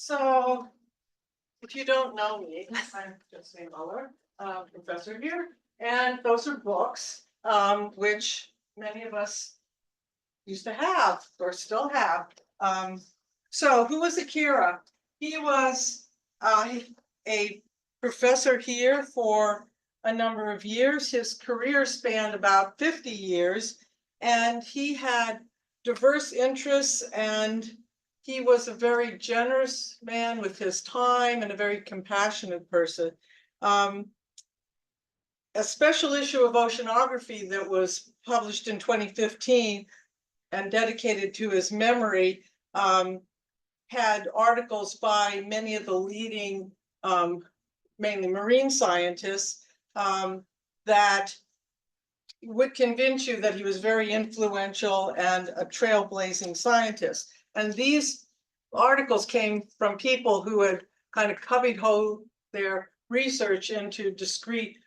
So, if you don't know me, I'm Justine Muller, professor here, and those are books, which many of us used to have or still have. So, who was Akira? He was a professor here for a number of years. His career spanned about 50 years, and he had diverse interests, and he was a very generous man with his time and a very compassionate person. A special issue of Oceanography that was published in 2015 and dedicated to his memory had articles by many of the leading, mainly marine scientists, that would convince you that he was very influential and a trailblazing scientist. And these articles came from people who had kind of cubbyholed their research into discrete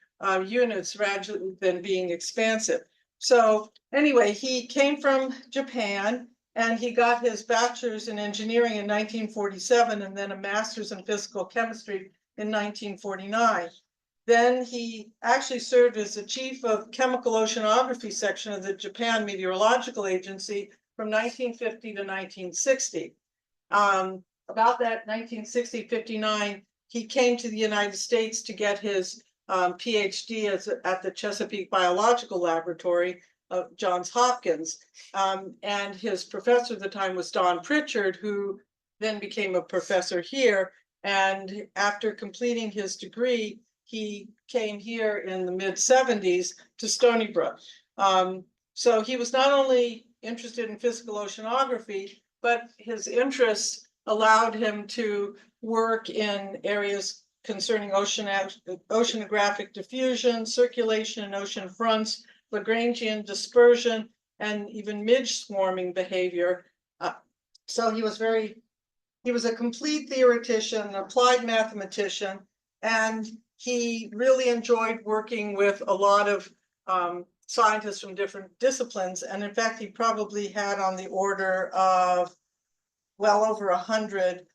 units rather than being expansive. So anyway, he came from Japan and he got his bachelor's in engineering in 1947 and then a master's in physical chemistry in 1949. Then he actually served as the chief of chemical oceanography section of the Japan Meteorological Agency from 1950 to 1960. About that 1960-59, he came to the United States to get his PhD at the Chesapeake Biological Laboratory of Johns Hopkins. And his professor at the time was Don Pritchard, who then became a professor here. And after completing his degree, he came here in the mid-70s to Stony Brook. So he was not only interested in physical oceanography, but his interests allowed him to work in areas concerning oceanographic diffusion, circulation in ocean fronts, Lagrangian dispersion, and even midge swarming behavior. So he was a complete theoretician, an applied mathematician, and he really enjoyed working with a lot of scientists from different disciplines. And in fact, he probably had on the order of well over 100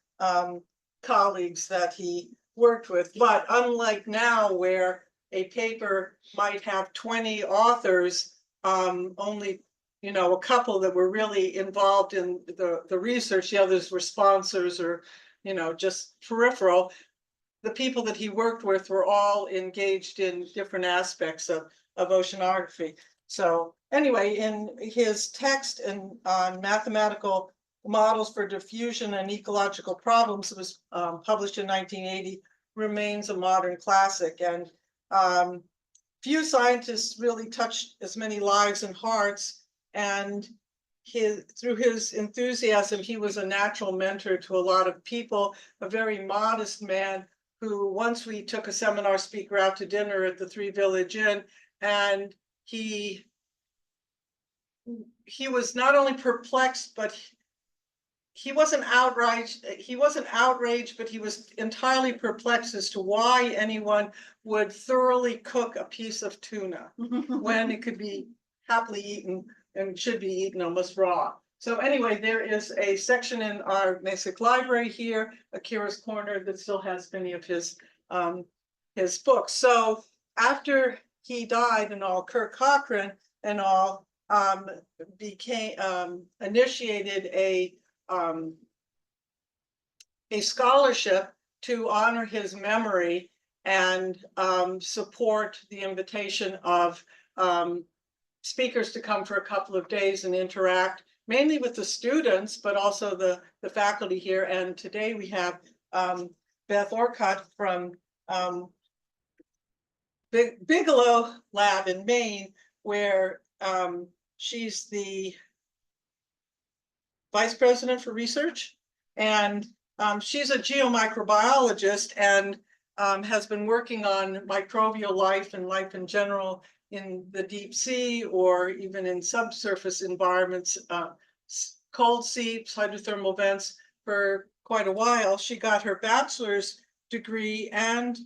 colleagues that he worked with. But unlike now, where a paper might have 20 authors, only a couple that were really involved in the research, the others were sponsors or just peripheral. The people that he worked with were all engaged in different aspects of oceanography. So anyway, in his text and on mathematical models for diffusion and ecological problems, it was published in 1980, remains a modern classic. And few scientists really touched as many lives and hearts. And through his enthusiasm, he was a natural mentor to a lot of people, a very modest man who once we took a seminar speaker out to dinner at the Three Village Inn, and he was not only perplexed, but he wasn't outraged, but he was entirely perplexed as to why anyone would thoroughly cook a piece of tuna when it could be happily eaten and should be eaten almost raw. So anyway, there is a section in our basic library here, Akira's Corner, that still has many of his books. So after he died and all, Kirk Cochran and all initiated a scholarship to honor his memory and support the invitation of speakers to come for a couple of days and interact mainly with the students, but also the faculty here. And today we have Beth Orcutt from Bigelow Lab in Maine, where she's the vice president for research. And she's a geomicrobiologist and has been working on microbial life and life in general in the deep sea or even in subsurface environments, cold seeps, hydrothermal vents for quite a while. She got her bachelor's degree and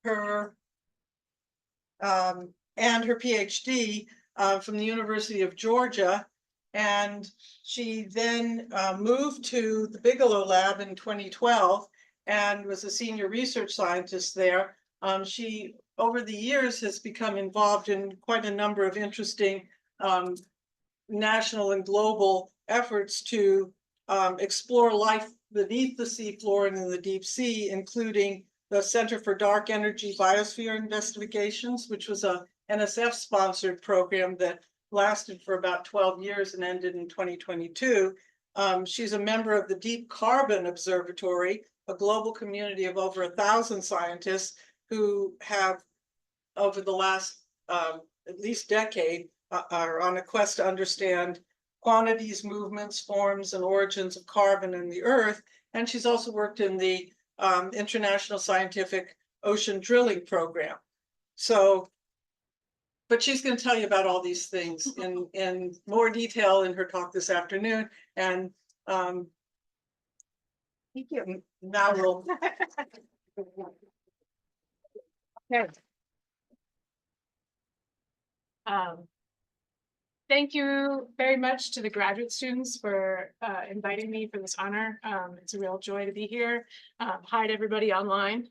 her PhD from the University of Georgia And she then moved to the Bigelow Lab in 2012 and was a senior research scientist there. She, over the years, has become involved in quite a number of interesting national and global efforts to explore life beneath the seafloor and in the deep sea, including the Center for Dark Energy Biosphere Investigations, which was a NSF-sponsored program that lasted for about 12 years and ended in 2022. She's a member of the Deep Carbon Observatory, a global community of over 1,000 scientists who have, over the last at least decade, are on a quest to understand quantities, movements, forms, and origins of carbon in the Earth. And she's also worked in the International Scientific Ocean Drilling Program. So, but she's going to tell you about all these things in more detail in her talk this afternoon. And thank you. Now we'll. Okay. Thank you very much to the graduate students for inviting me for this honor. It's a real joy to be here. Hi to everybody online.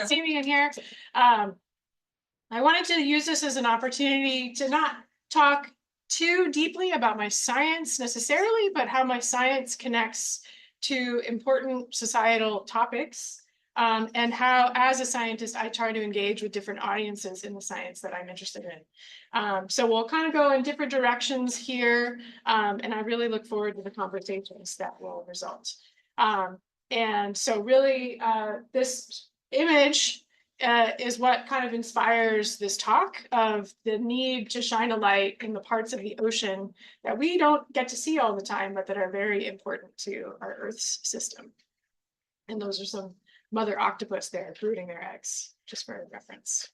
See me in here. I wanted to use this as an opportunity to not talk too deeply about my science necessarily, but how my science connects to important societal topics. And how, as a scientist, I try to engage with different audiences in the science that I'm interested in. So we'll kind of go in different directions here, and I really look forward to the conversations that will result. And so really, this image is what kind of inspires this talk of the need to shine a light in the parts of the ocean that we don't get to see all the time, but that are very important to our Earth's system. And those are some mother octopus there brooding their eggs, just for reference.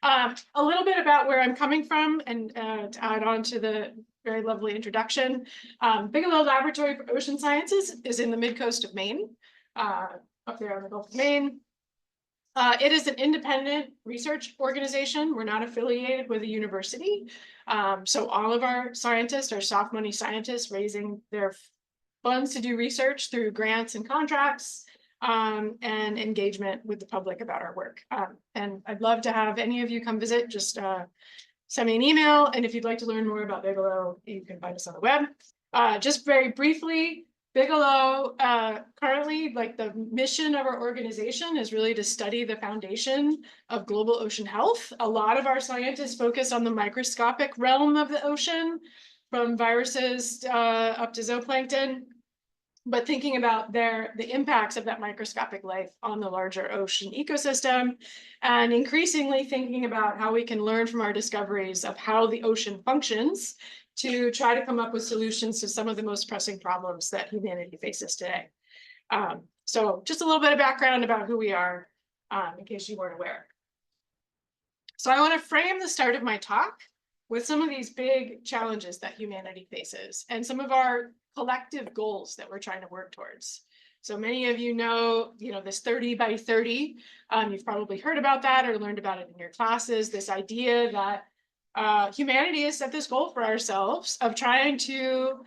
A little bit about where I'm coming from, and to add on to the very lovely introduction. Bigelow Laboratory for Ocean Sciences is in the mid-coast of Maine, up there on the Gulf of Maine. It is an independent research organization. We're not affiliated with a university. So all of our scientists are soft money scientists raising their funds to do research through grants and contracts. And engagement with the public about our work. And I'd love to have any of you come visit, just send me an email. And if you'd like to learn more about Bigelow, you can find us on the web. Just very briefly, Bigelow, currently, like the mission of our organization is really to study the foundation of global ocean health. A lot of our scientists focus on the microscopic realm of the ocean, from viruses up to zooplankton. But thinking about the impacts of that microscopic life on the larger ocean ecosystem, and increasingly thinking about how we can learn from our discoveries of how the ocean functions to try to come up with solutions to some of the most pressing problems that humanity faces today. So just a little bit of background about who we are, in case you weren't aware. So I want to frame the start of my talk with some of these big challenges that humanity faces and some of our collective goals that we're trying to work towards. So many of you know, this 30 by 30, you've probably heard about that or learned about it in your classes, this idea that humanity has set this goal for ourselves of trying to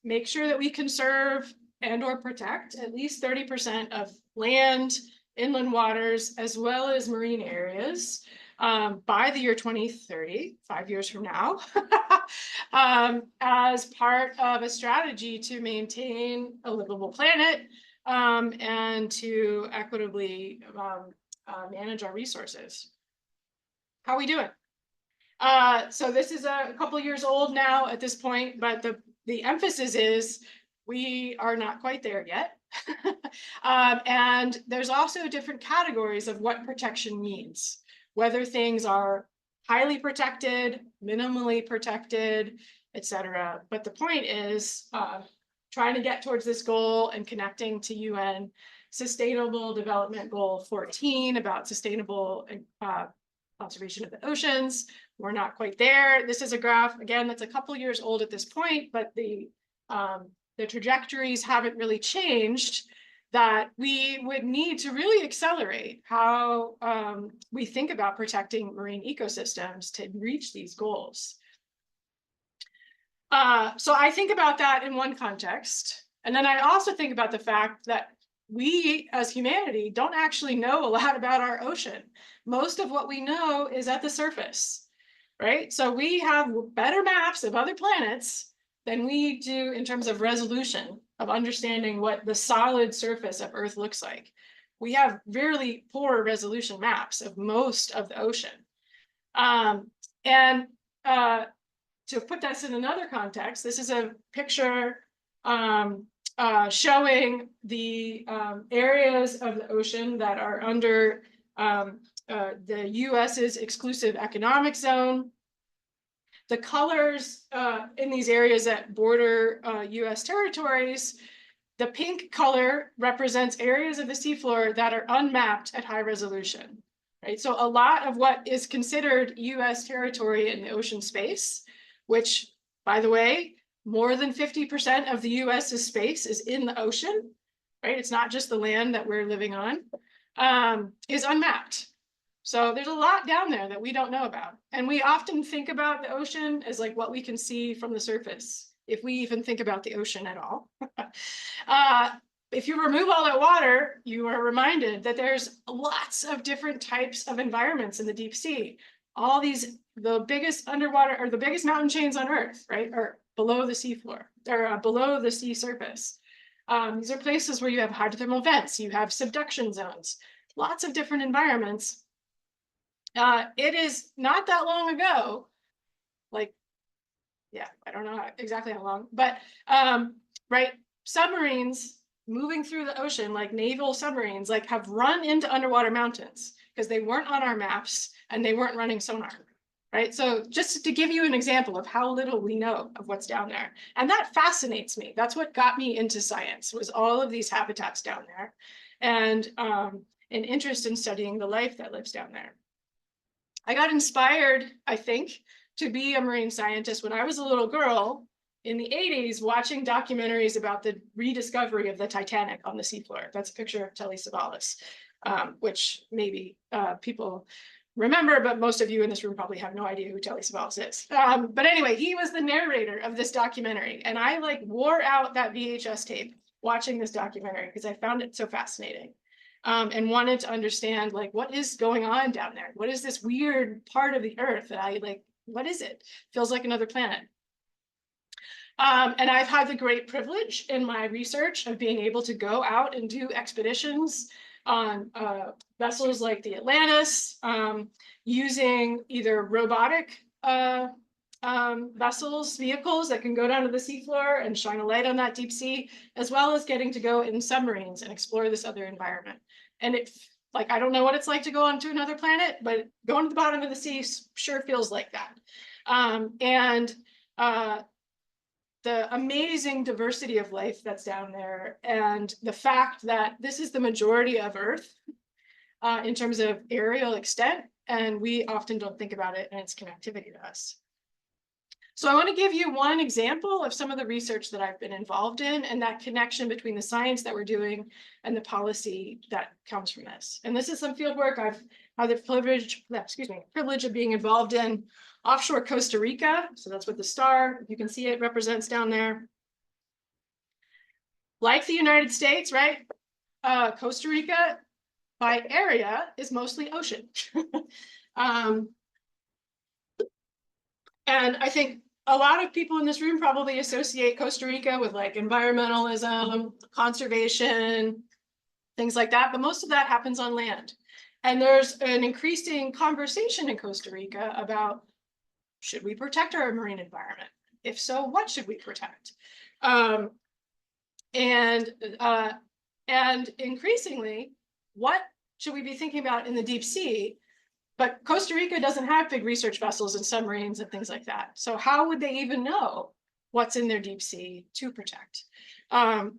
make sure that we conserve and or protect at least 30% of land, inland waters, as well as marine areas by the year 2030, 5 years from now, as part of a strategy to maintain a livable planet and to equitably manage our resources. How are we doing? So this is a couple years old now at this point, but the emphasis is we are not quite there yet. And there's also different categories of what protection means. Whether things are highly protected, minimally protected, etc. But the point is trying to get towards this goal and connecting to UN Sustainable Development Goal 14 about sustainable conservation of the oceans. We're not quite there. This is a graph, again, that's a couple years old at this point, but the trajectories haven't really changed, that we would need to really accelerate how we think about protecting marine ecosystems to reach these goals. So I think about that in one context. And then I also think about the fact that we as humanity don't actually know a lot about our ocean. Most of what we know is at the surface, right? So we have better maps of other planets than we do in terms of resolution of understanding what the solid surface of Earth looks like. We have really poor resolution maps of most of the ocean. And to put this in another context, this is a picture showing the areas of the ocean that are under the US's exclusive economic zone. The colors in these areas that border US territories, the pink color represents areas of the seafloor that are unmapped at high resolution, right? So a lot of what is considered US territory in the ocean space, which, by the way, more than 50% of the US's space is in the ocean, right? It's not just the land that we're living on, is unmapped. So there's a lot down there that we don't know about. And we often think about the ocean as like what we can see from the surface, if we even think about the ocean at all. If you remove all that water, you are reminded that there's lots of different types of environments in the deep sea. All these, the biggest underwater or the biggest mountain chains on Earth, right, are below the seafloor, or below the sea surface. These are places where you have hydrothermal vents, you have subduction zones, lots of different environments. It is not that long ago, like, yeah, I don't know exactly how long, but right, submarines moving through the ocean, like naval submarines, like have run into underwater mountains because they weren't on our maps and they weren't running sonar, right? So just to give you an example of how little we know of what's down there. And that fascinates me. That's what got me into science, was all of these habitats down there and an interest in studying the life that lives down there. I got inspired, I think, to be a marine scientist when I was a little girl in the 80s, watching documentaries about the rediscovery of the Titanic on the seafloor. That's a picture of Telly Savalas, which maybe people remember, but most of you in this room probably have no idea who Telly Savalas is. But anyway, he was the narrator of this documentary, and I like wore out that VHS tape watching this documentary because I found it so fascinating. And wanted to understand, like, what is going on down there? What is this weird part of the Earth that I like, what is it? Feels like another planet. And I've had the great privilege in my research of being able to go out and do expeditions on vessels like the Atlantis, using either robotic vessels, vehicles that can go down to the seafloor and shine a light on that deep sea, as well as getting to go in submarines and explore this other environment. And it, like, I don't know what it's like to go onto another planet, but going to the bottom of the sea sure feels like that. The amazing diversity of life that's down there, and the fact that this is the majority of Earth in terms of aerial extent, and we often don't think about it and its connectivity to us. So I want to give you one example of some of the research that I've been involved in and that connection between the science that we're doing and the policy that comes from this. And this is some field work I've had the privilege of being involved in offshore Costa Rica. So that's what the star, you can see it, represents down there. Like the United States, right? Costa Rica by area is mostly ocean. And I think a lot of people in this room probably associate Costa Rica with like environmentalism, conservation, things like that, but most of that happens on land. And there's an increasing conversation in Costa Rica about, should we protect our marine environment? If so, what should we protect? And increasingly, what should we be thinking about in the deep sea? But Costa Rica doesn't have big research vessels and submarines and things like that. So how would they even know what's in their deep sea to protect? And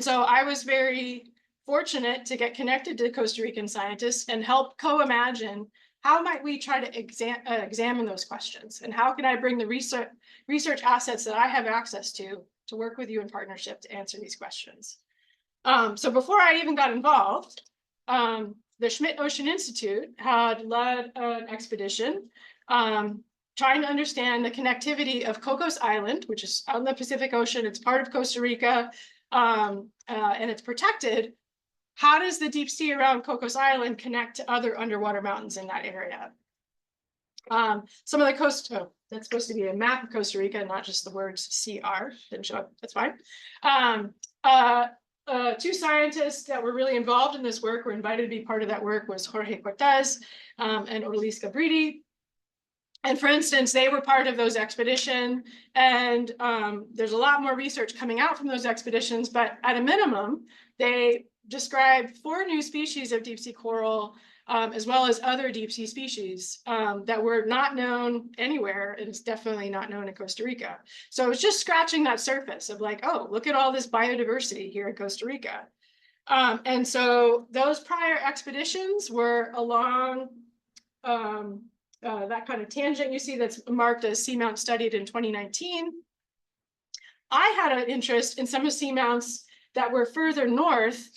so I was very fortunate to get connected to Costa Rican scientists and help co-imagine how might we try to examine those questions, and how can I bring the research assets that I have access to work with you in partnership to answer these questions. So before I even got involved, the Schmidt Ocean Institute had led an expedition trying to understand the connectivity of Cocos Island, which is out in the Pacific Ocean. It's part of Costa Rica, and it's protected. How does the deep sea around Cocos Island connect to other underwater mountains in that area? Some of the coast, oh, that's supposed to be a map of Costa Rica, not just the words CR, didn't show up, that's fine. Two scientists that were really involved in this work, were invited to be part of that work, was Jorge Cortez and Odalis Gabridi. And for instance, they were part of those expedition, and there's a lot more research coming out from those expeditions, but at a minimum, they described 4 new species of deep sea coral, as well as other deep sea species that were not known anywhere, and it's definitely not known in Costa Rica. So it was just scratching that surface of like, oh, look at all this biodiversity here in Costa Rica. And so those prior expeditions were along that kind of tangent you see that's marked as seamount studied in 2019. I had an interest in some of seamounts that were further north.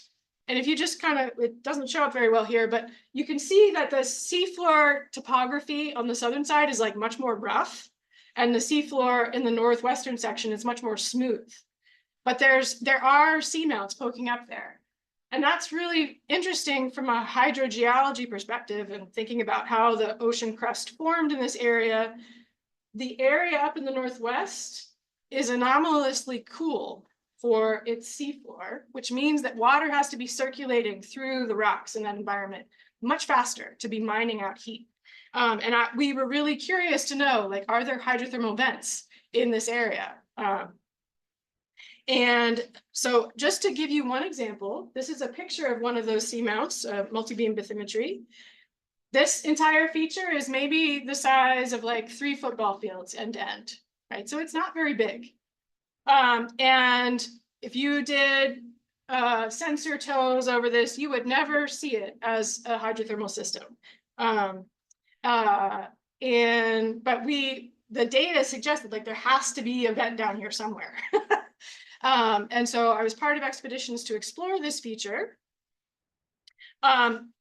And if you just kind of, it doesn't show up very well here, but you can see that the seafloor topography on the southern side is like much more rough. And the seafloor in the northwestern section is much more smooth. But there are seamounts poking up there. And that's really interesting from a hydrogeology perspective and thinking about how the ocean crust formed in this area. The area up in the northwest is anomalously cool for its seafloor, which means that water has to be circulating through the rocks in that environment much faster to be mining out heat. We were really curious to know, like, are there hydrothermal vents in this area? And so just to give you one example, this is a picture of one of those seamounts, multi-beam bathymetry. This entire feature is maybe the size of like 3 football fields end to end, right? So it's not very big. And if you did sensor tows over this, you would never see it as a hydrothermal system. But the data suggested like there has to be a vent down here somewhere. And so I was part of expeditions to explore this feature.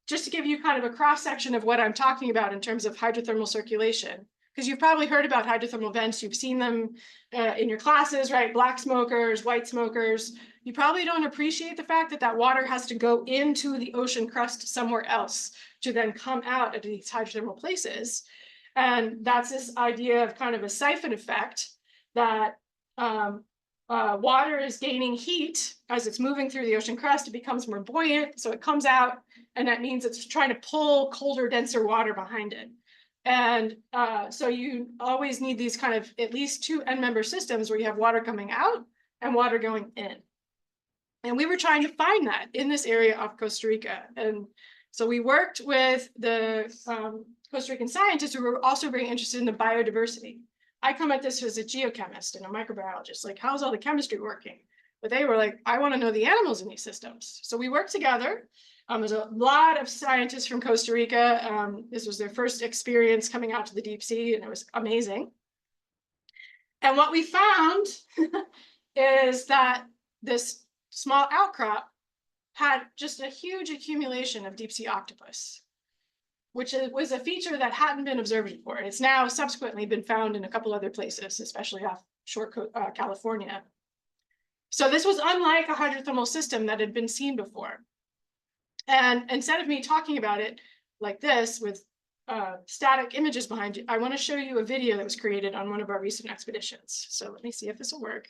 Just to give you kind of a cross section of what I'm talking about in terms of hydrothermal circulation, because you've probably heard about hydrothermal vents, you've seen them in your classes, right? Black smokers, white smokers. You probably don't appreciate the fact that that water has to go into the ocean crust somewhere else to then come out at these hydrothermal places. And that's this idea of kind of a siphon effect that water is gaining heat as it's moving through the ocean crust. It becomes more buoyant, so it comes out, and that means it's trying to pull colder, denser water behind it. And so you always need these kind of at least 2 end-member systems where you have water coming out and water going in. And we were trying to find that in this area off Costa Rica. And so we worked with the Costa Rican scientists who were also very interested in the biodiversity. I come at this as a geochemist and a microbiologist, like, how's all the chemistry working? But they were like, I want to know the animals in these systems. So we worked together. There's a lot of scientists from Costa Rica. This was their first experience coming out to the deep sea, and it was amazing. And what we found is that this small outcrop had just a huge accumulation of deep sea octopus, which was a feature that hadn't been observed before. It's now subsequently been found in a couple other places, especially offshore California. So this was unlike a hydrothermal system that had been seen before. And instead of me talking about it like this with static images behind you, I want to show you a video that was created on one of our recent expeditions. So let me see if this will work.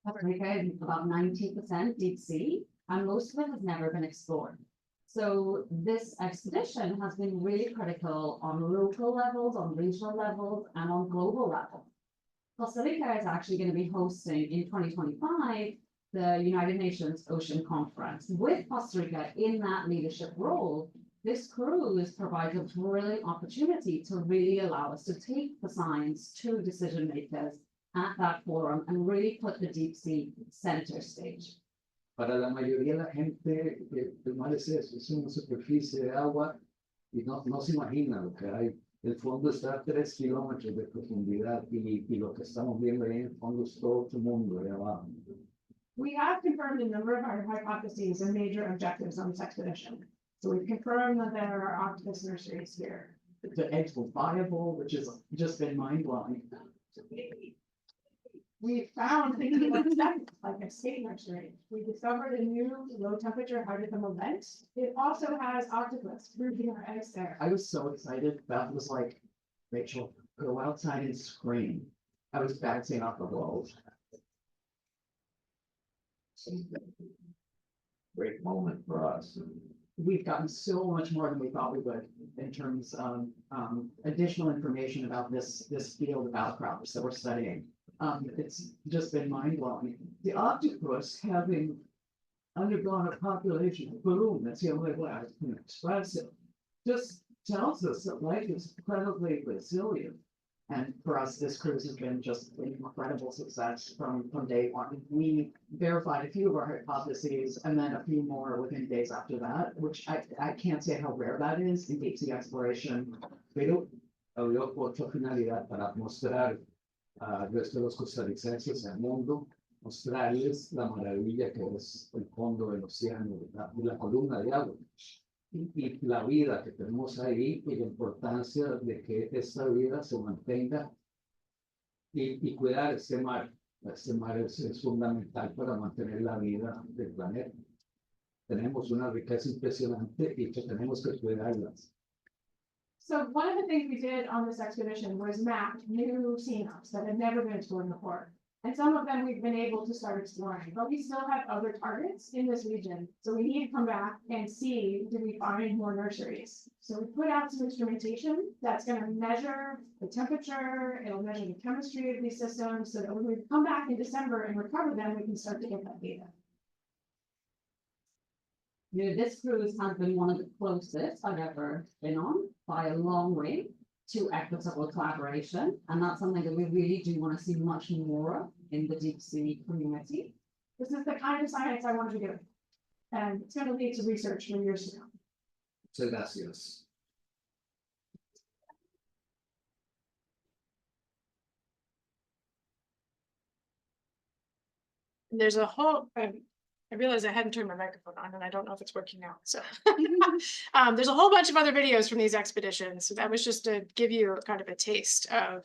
Costa Rica is about 90% deep sea, and most of it has never been explored. So this expedition has been really critical on local levels, on regional levels, and on global levels. Costa Rica is actually going to be hosting in 2025 the United Nations Ocean Conference. With Costa Rica in that leadership role, this cruise provides a brilliant opportunity to really allow us to take the science to decision makers at that forum and really put the deep sea center stage. Para la mayoría de la gente, el mar es eso, es una superficie de agua y no se imagina lo que hay. El fondo está a 3 kilómetros de profundidad y lo que estamos viendo ahí en el fondo es todo otro mundo de abajo. We have confirmed a number of our hypotheses and major objectives on this expedition. So we've confirmed that there are octopus nurseries here. The eggs were viable, which has just been mind blowing. We found things like a skate nursery. We discovered a new low temperature hydrothermal vent. It also has octopus brooding our eggs there. I was so excited. Beth was like, Rachel, go outside and scream. I was bouncing off the walls. Great moment for us. We've gotten so much more than we thought we would in terms of additional information about this field of outcrops that we're studying. It's just been mind blowing. The octopus having undergone a population boom, that's the only way I can express it, just tells us that life is incredibly resilient. And for us, this cruise has been just an incredible success from day one. We verified a few of our hypotheses and then a few more within days after that, which I can't say how rare that is in deep sea exploration. Pero abrió otra finalidad para mostrar a resto de los costarricenses al mundo, mostrarles la maravilla que es el fondo del océano, la columna de agua. Y la vida que tenemos ahí y la importancia de que esta vida se mantenga y cuidar este mar. Este mar es fundamental para mantener la vida del planeta. Tenemos una riqueza impresionante y que tenemos que cuidarlas. So one of the things we did on this expedition was map new seamounts that had never been explored before. And some of them we've been able to start exploring, but we still have other targets in this region. So we need to come back and see, do we find more nurseries? So we put out some instrumentation that's going to measure the temperature, it'll measure the chemistry of these systems, so that when we come back in December and recover them, we can start to get that data. You know, this cruise has been one of the closest I've ever been on by a long way to equitable collaboration, and that's something that we really do want to see much more of in the deep sea community. This is the kind of science I want to be doing, and it's going to lead to research for years to come. Muchas gracias. There's a whole, I realized I hadn't turned my microphone on and I don't know if it's working now. So there's a whole bunch of other videos from these expeditions. So that was just to give you kind of a taste of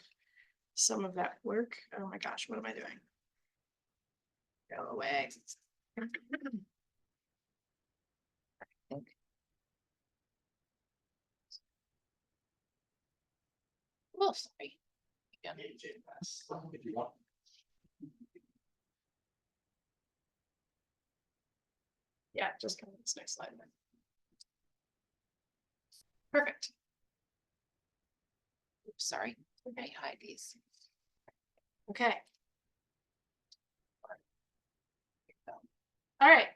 some of that work. Oh my gosh, what am I doing? Go away. Oh, sorry. Yeah, just kind of this next slide. Perfect. Oops, sorry. Okay, hide these. Okay. All right.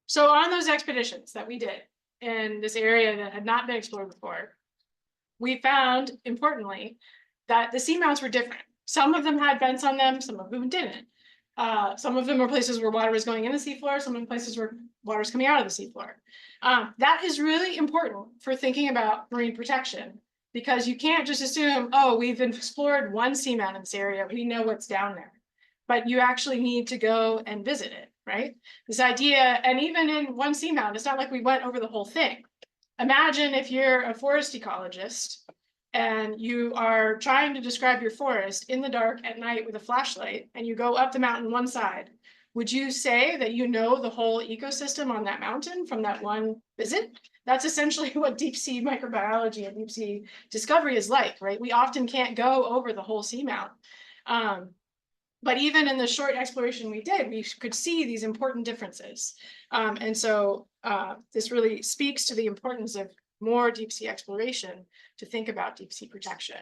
So on those expeditions that we did in this area that had not been explored before, we found, importantly, that the seamounts were different. Some of them had vents on them, some of them didn't. Some of them were places where water was going in the seafloor, some of them places where water is coming out of the seafloor. That is really important for thinking about marine protection, because you can't just assume, oh, we've explored one seamount in this area, we know what's down there. But you actually need to go and visit it, right? This idea, and even in one seamount, it's not like we went over the whole thing. Imagine if you're a forest ecologist and you are trying to describe your forest in the dark at night with a flashlight, and you go up the mountain one side. Would you say that you know the whole ecosystem on that mountain from that one visit? That's essentially what deep sea microbiology and deep sea discovery is like, right? We often can't go over the whole seamount. But even in the short exploration we did, we could see these important differences. And so this really speaks to the importance of more deep sea exploration to think about deep sea protection.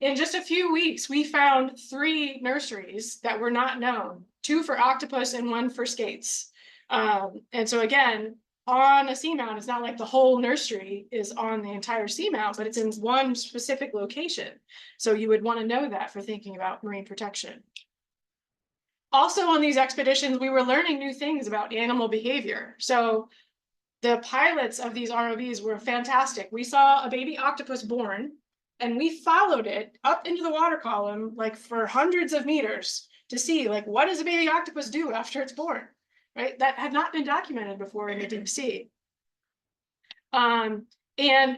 In just a few weeks, we found 3 nurseries that were not known, 2 for octopus and 1 for skates. And so again, on a seamount, it's not like the whole nursery is on the entire seamount, but it's in one specific location. So you would want to know that for thinking about marine protection. Also on these expeditions, we were learning new things about animal behavior. So the pilots of these ROVs were fantastic. We saw a baby octopus born, and we followed it up into the water column, like for hundreds of meters, to see, like, what does a baby octopus do after it's born, right? That had not been documented before in the deep sea. And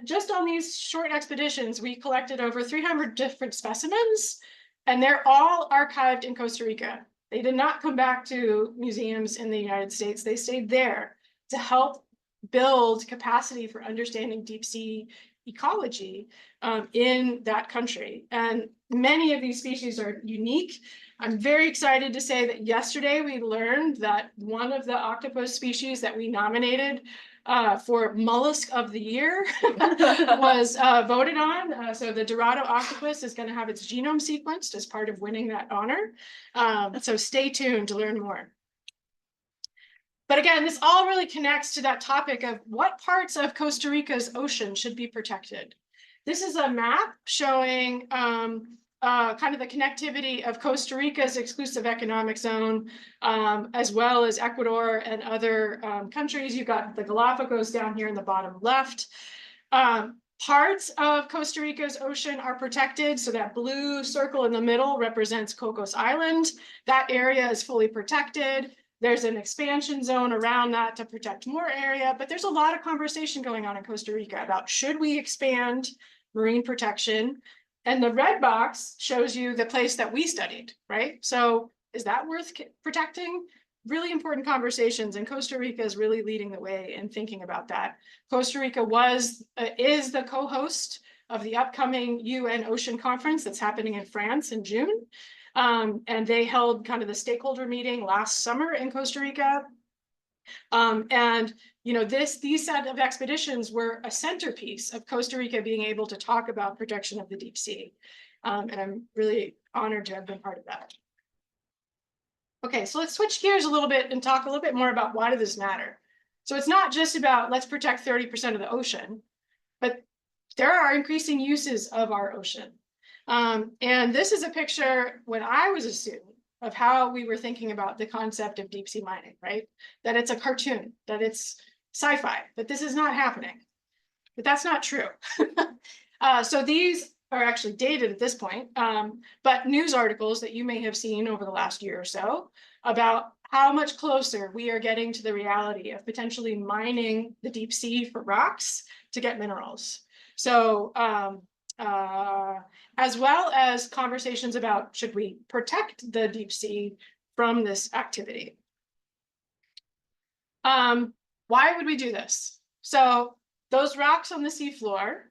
just on these short expeditions, we collected over 300 different specimens, and they're all archived in Costa Rica. They did not come back to museums in the United States. They stayed there to help build capacity for understanding deep sea ecology in that country. And many of these species are unique. I'm very excited to say that yesterday we learned that one of the octopus species that we nominated for mollusk of the year was voted on. So the Dorado octopus is going to have its genome sequenced as part of winning that honor. So stay tuned to learn more. But again, this all really connects to that topic of what parts of Costa Rica's ocean should be protected. This is a map showing kind of the connectivity of Costa Rica's exclusive economic zone, as well as Ecuador and other countries. You've got the Galapagos down here in the bottom left. Parts of Costa Rica's ocean are protected. So that blue circle in the middle represents Cocos Island. That area is fully protected. There's an expansion zone around that to protect more area, but there's a lot of conversation going on in Costa Rica about should we expand marine protection? And the red box shows you the place that we studied, right? So is that worth protecting? Really important conversations, and Costa Rica is really leading the way in thinking about that. Costa Rica is the co-host of the upcoming UN Ocean Conference that's happening in France in June. And they held kind of the stakeholder meeting last summer in Costa Rica. And you know, these set of expeditions were a centerpiece of Costa Rica being able to talk about protection of the deep sea. And I'm really honored to have been part of that. Okay, so let's switch gears a little bit and talk a little bit more about why does this matter. So it's not just about let's protect 30% of the ocean, but there are increasing uses of our ocean. And this is a picture when I was a student of how we were thinking about the concept of deep sea mining, right? That it's a cartoon, that it's sci-fi, that this is not happening. But that's not true. So these are actually dated at this point, but news articles that you may have seen over the last year or so about how much closer we are getting to the reality of potentially mining the deep sea for rocks to get minerals. So as well as conversations about should we protect the deep sea from this activity. Why would we do this? So those rocks on the seafloor,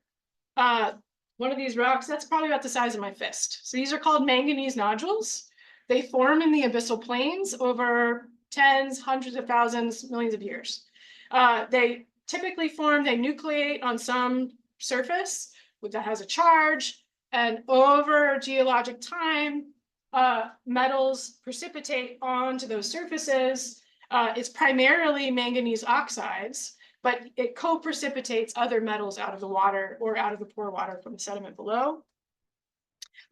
one of these rocks, that's probably about the size of my fist. So these are called manganese nodules. They form in the abyssal plains over tens, hundreds of thousands, millions of years. They typically form, they nucleate on some surface that has a charge, and over geologic time, metals precipitate onto those surfaces. It's primarily manganese oxides, but it co-precipitates other metals out of the water or out of the pore water from the sediment below.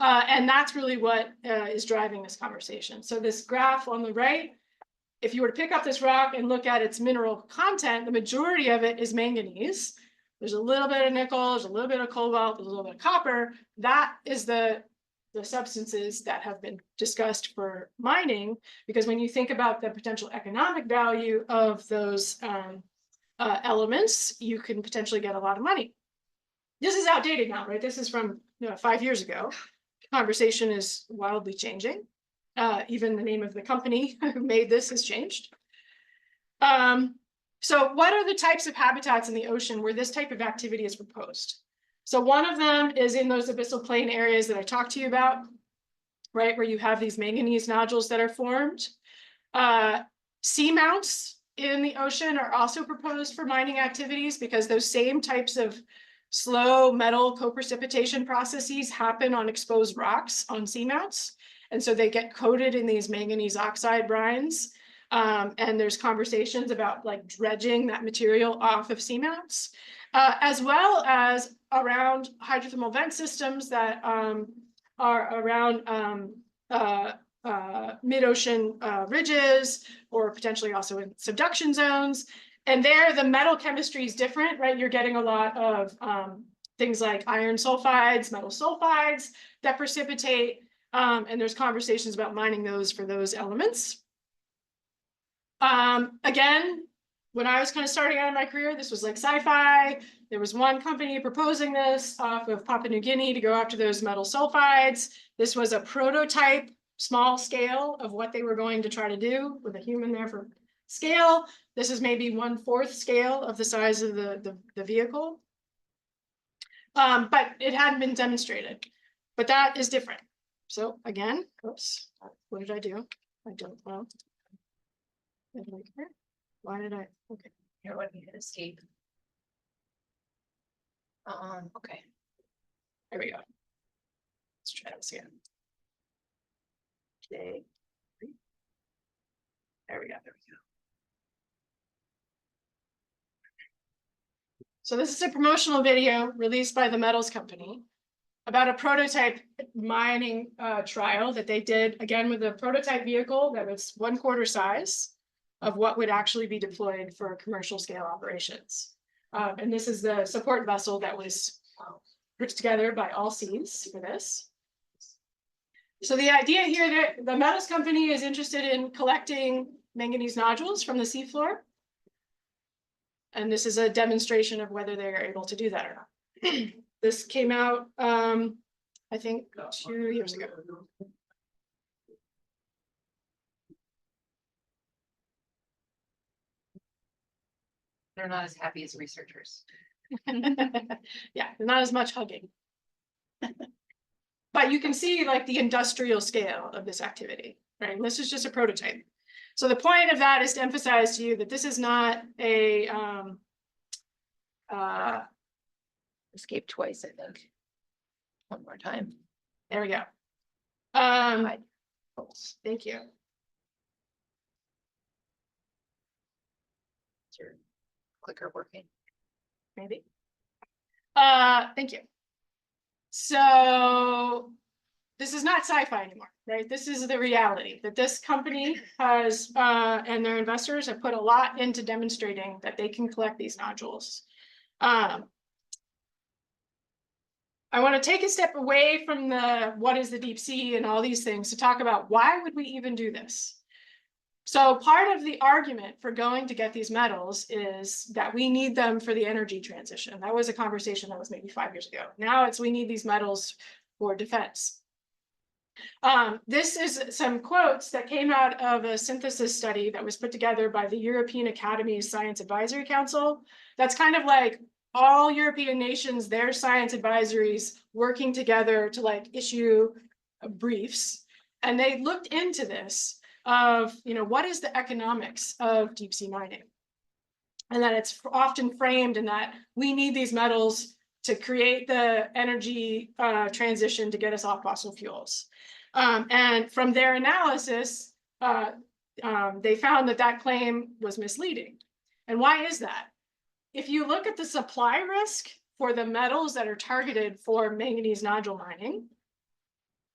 And that's really what is driving this conversation. So this graph on the right, if you were to pick up this rock and look at its mineral content, the majority of it is manganese. There's a little bit of nickel, there's a little bit of cobalt, there's a little bit of copper. That is the substances that have been discussed for mining, because when you think about the potential economic value of those elements, you can potentially get a lot of money. This is outdated now, right? This is from 5 years ago. Conversation is wildly changing. Even the name of the company who made this has changed. So what are the types of habitats in the ocean where this type of activity is proposed? So one of them is in those abyssal plain areas that I talked to you about, right, where you have these manganese nodules that are formed. Seamounts in the ocean are also proposed for mining activities because those same types of slow metal co-precipitation processes happen on exposed rocks on seamounts. And so they get coated in these manganese oxide brines. And there's conversations about like dredging that material off of seamounts, as well as around hydrothermal vent systems that are around mid-ocean ridges, or potentially also in subduction zones. And there, the metal chemistry is different, right? You're getting a lot of things like iron sulfides, metal sulfides that precipitate. And there's conversations about mining those for those elements. Again, when I was kind of starting out in my career, this was like sci-fi. There was one company proposing this off of Papua New Guinea to go after those metal sulfides. This was a prototype, small scale of what they were going to try to do with a human there for scale. This is maybe 1/4 scale of the size of the vehicle. But it hadn't been demonstrated. But that is different. So again, oops, what did I do? I don't know. Why did I? Okay. Here, let me hit escape. Okay. There we go. Let's try this again. Okay. There we go. There we go. So this is a promotional video released by the Metals Company about a prototype mining trial that they did, again, with a prototype vehicle that was 1/4 size of what would actually be deployed for commercial scale operations. And this is the support vessel that was put together by All Seas for this. So the idea here that the Metals Company is interested in collecting manganese nodules from the seafloor. And this is a demonstration of whether they are able to do that or not. This came out, I think, 2 years ago. They're not as happy as researchers. Yeah, not as much hugging. But you can see like the industrial scale of this activity, right? And this is just a prototype. So the point of that is to emphasize to you that this is not a Escape twice, I think. One more time. there we go. Thank you. Is your clicker working? Maybe. Thank you. So this is not sci-fi anymore, right? This is the reality that this company has, and their investors have put a lot into demonstrating that they can collect these nodules. I want to take a step away from the what is the deep sea and all these things to talk about why would we even do this? So part of the argument for going to get these metals is that we need them for the energy transition. That was a conversation that was maybe 5 years ago. Now it's we need these metals for defense. This is some quotes that came out of a synthesis study that was put together by the European Academy's Science Advisory Council. That's kind of like all European nations, their science advisories working together to like issue briefs. And they looked into this of, you know, what is the economics of deep sea mining? And that it's often framed in that we need these metals to create the energy transition to get us off fossil fuels. And from their analysis, they found that that claim was misleading. And why is that? If you look at the supply risk for the metals that are targeted for manganese nodule mining,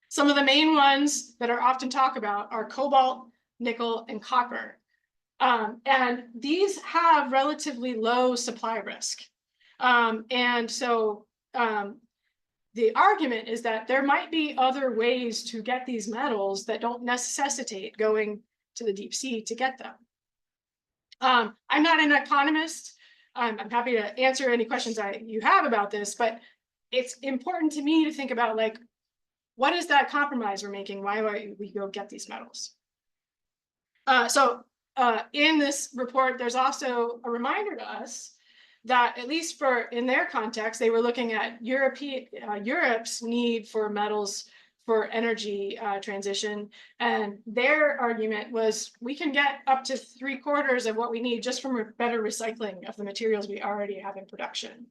some of the main ones that are often talked about are cobalt, nickel, and copper. And these have relatively low supply risk. And so the argument is that there might be other ways to get these metals that don't necessitate going to the deep sea to get them. I'm not an economist. I'm happy to answer any questions you have about this, but it's important to me to think about like, what is that compromise we're making? Why do we go get these metals? In this report, there's also a reminder to us that at least in their context, they were looking at Europe's need for metals for energy transition. And their argument was we can get up to 3/4 of what we need just from better recycling of the materials we already have in production.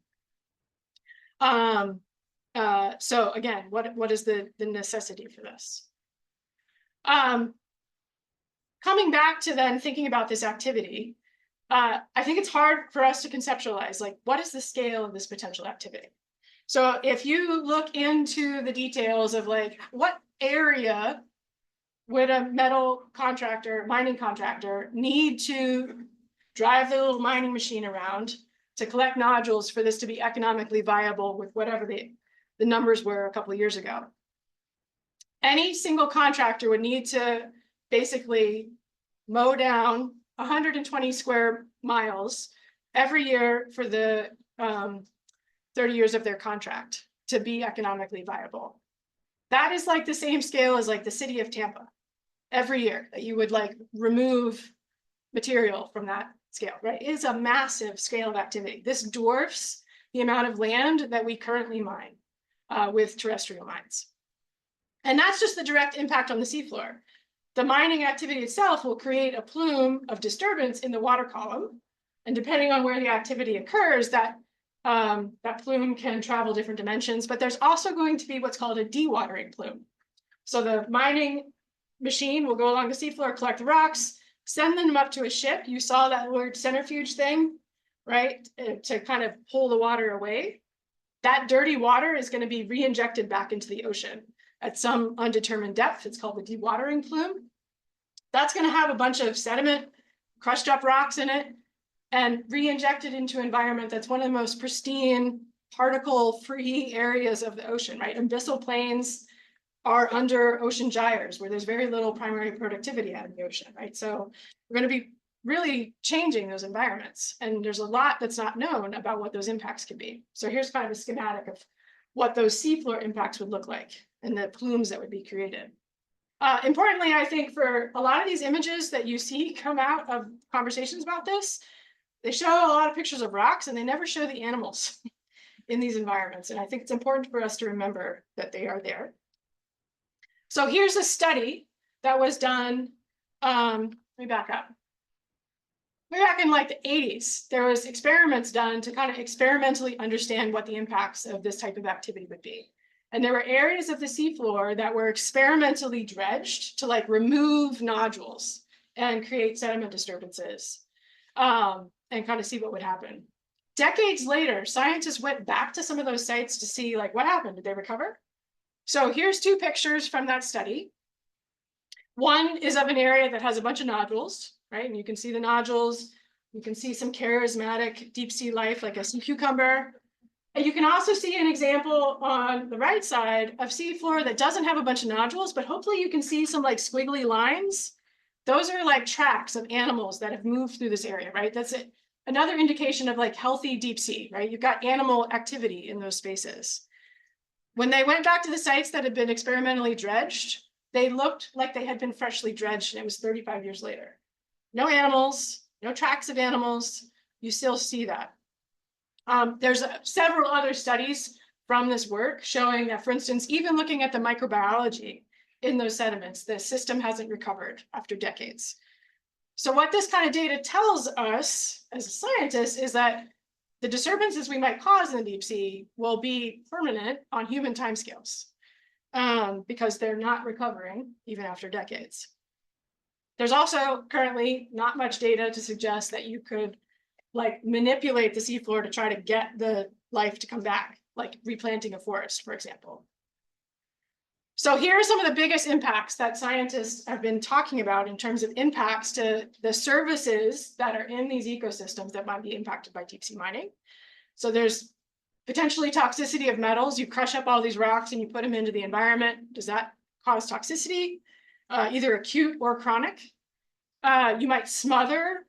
So again, what is the necessity for this? Coming back to then thinking about this activity, I think it's hard for us to conceptualize, like, what is the scale of this potential activity? So if you look into the details of like, what area would a metal contractor, mining contractor need to drive the little mining machine around to collect nodules for this to be economically viable with whatever the numbers were a couple of years ago? any single contractor would need to basically mow down 120 square miles every year for the 30 years of their contract to be economically viable. That is like the same scale as like the city of Tampa every year that you would like remove material from that scale, right? It is a massive scale of activity. This dwarfs the amount of land that we currently mine with terrestrial mines. And that's just the direct impact on the seafloor. The mining activity itself will create a plume of disturbance in the water column. And depending on where the activity occurs, that plume can travel different dimensions, but there's also going to be what's called a dewatering plume. So the mining machine will go along the seafloor, collect the rocks, send them up to a ship. You saw that word centrifuge thing, right? To kind of pull the water away. That dirty water is going to be re-injected back into the ocean at some undetermined depth. It's called the dewatering plume. That's going to have a bunch of sediment, crushed up rocks in it, and re-injected into an environment that's one of the most pristine, particle-free areas of the ocean, right? Abyssal plains are under ocean gyres where there's very little primary productivity out in the ocean, right? So we're going to be really changing those environments. And there's a lot that's not known about what those impacts could be. So here's kind of a schematic of what those seafloor impacts would look like and the plumes that would be created. Importantly, I think for a lot of these images that you see come out of conversations about this, they show a lot of pictures of rocks and they never show the animals in these environments. And I think it's important for us to remember that they are there. So here's a study that was done, let me back up. Way back in like the 80s, there was experiments done to kind of experimentally understand what the impacts of this type of activity would be. And there were areas of the seafloor that were experimentally dredged to like remove nodules and create sediment disturbances and kind of see what would happen. Decades later, scientists went back to some of those sites to see like what happened. Did they recover? So here's two pictures from that study. One is of an area that has a bunch of nodules, right? And you can see the nodules. You can see some charismatic deep sea life like a sea cucumber. And you can also see an example on the right side of seafloor that doesn't have a bunch of nodules, but hopefully you can see some like squiggly lines. Those are like tracks of animals that have moved through this area, right? That's it. Another indication of like healthy deep sea, right? You've got animal activity in those spaces. When they went back to the sites that had been experimentally dredged, they looked like they had been freshly dredged, and it was 35 years later. No animals, no tracks of animals. You still see that. There's several other studies from this work showing that, for instance, even looking at the microbiology in those sediments, the system hasn't recovered after decades. So what this kind of data tells us as scientists is that the disturbances we might cause in the deep sea will be permanent on human timescales because they're not recovering even after decades. There's also currently not much data to suggest that you could like manipulate the seafloor to try to get the life to come back, like replanting a forest, for example. So here are some of the biggest impacts that scientists have been talking about in terms of impacts to the services that are in these ecosystems that might be impacted by deep sea mining. So there's potentially toxicity of metals. You crush up all these rocks and you put them into the environment. Does that cause toxicity, either acute or chronic? You might smother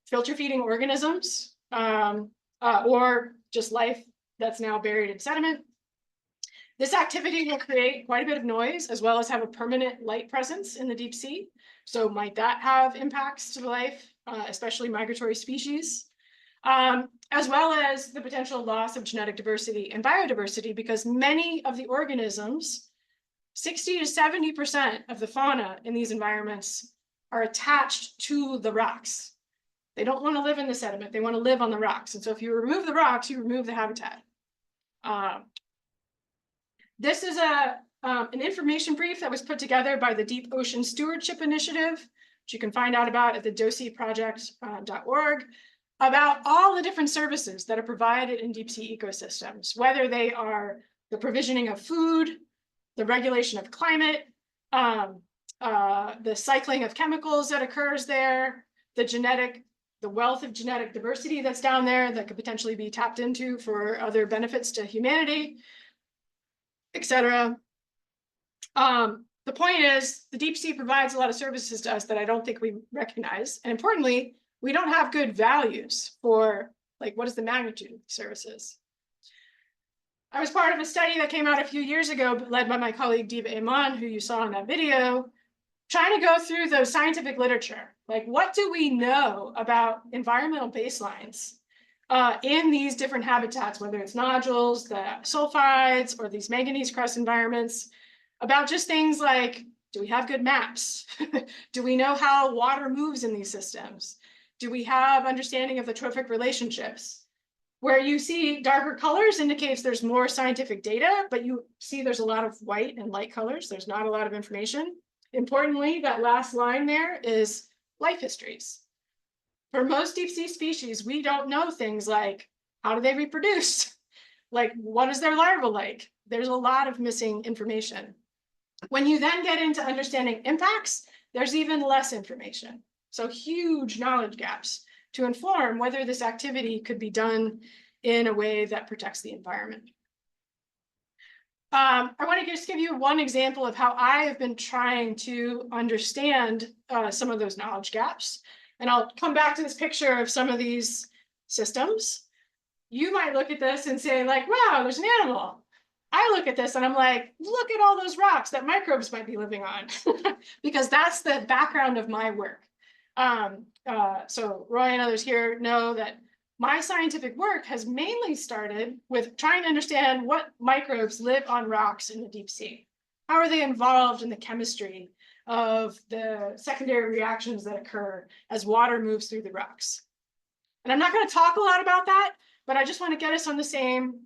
filter feeding organisms or just life that's now buried in sediment. This activity will create quite a bit of noise as well as have a permanent light presence in the deep sea. So might that have impacts to the life, especially migratory species, as well as the potential loss of genetic diversity and biodiversity, because many of the organisms, 60 to 70% of the fauna in these environments are attached to the rocks. They don't want to live in the sediment, they want to live on the rocks. And so if you remove the rocks, you remove the habitat. This is an information brief that was put together by the Deep Ocean Stewardship Initiative, which you can find out about at the dosiproject.org, about all the different services that are provided in deep sea ecosystems, whether they are the provisioning of food, the regulation of climate, the cycling of chemicals that occurs there, the wealth of genetic diversity that's down there that could potentially be tapped into for other benefits to humanity, etc. the point is the deep sea provides a lot of services to us that I don't think we recognize. And importantly, we don't have good values for like, what is the magnitude of the services? I was part of a study that came out a few years ago, led by my colleague Diva Iman, who you saw in that video, trying to go through the scientific literature. Like, what do we know about environmental baselines in these different habitats, whether it's nodules, the sulfides, or these manganese crust environments, about just things like, do we have good maps? Do we know how water moves in these systems? Do we have understanding of the trophic relationships? Where you see darker colors indicates there's more scientific data, but you see there's a lot of white and light colors. There's not a lot of information. Importantly, that last line there is life histories. For most deep sea species, we don't know things like, how do they reproduce? Like, what is their larva like? There's a lot of missing information. When you then get into understanding impacts, there's even less information. So huge knowledge gaps to inform whether this activity could be done in a way that protects the environment. I want to just give you one example of how I have been trying to understand some of those knowledge gaps. And I'll come back to this picture of some of these systems. You might look at this and say like, wow, there's an animal. I look at this and I'm like, look at all those rocks that microbes might be living on, because that's the background of my work. So Roy and others here know that my scientific work has mainly started with trying to understand what microbes live on rocks in the deep sea. How are they involved in the chemistry of the secondary reactions that occur as water moves through the rocks? And I'm not going to talk a lot about that, but I just want to get us on the same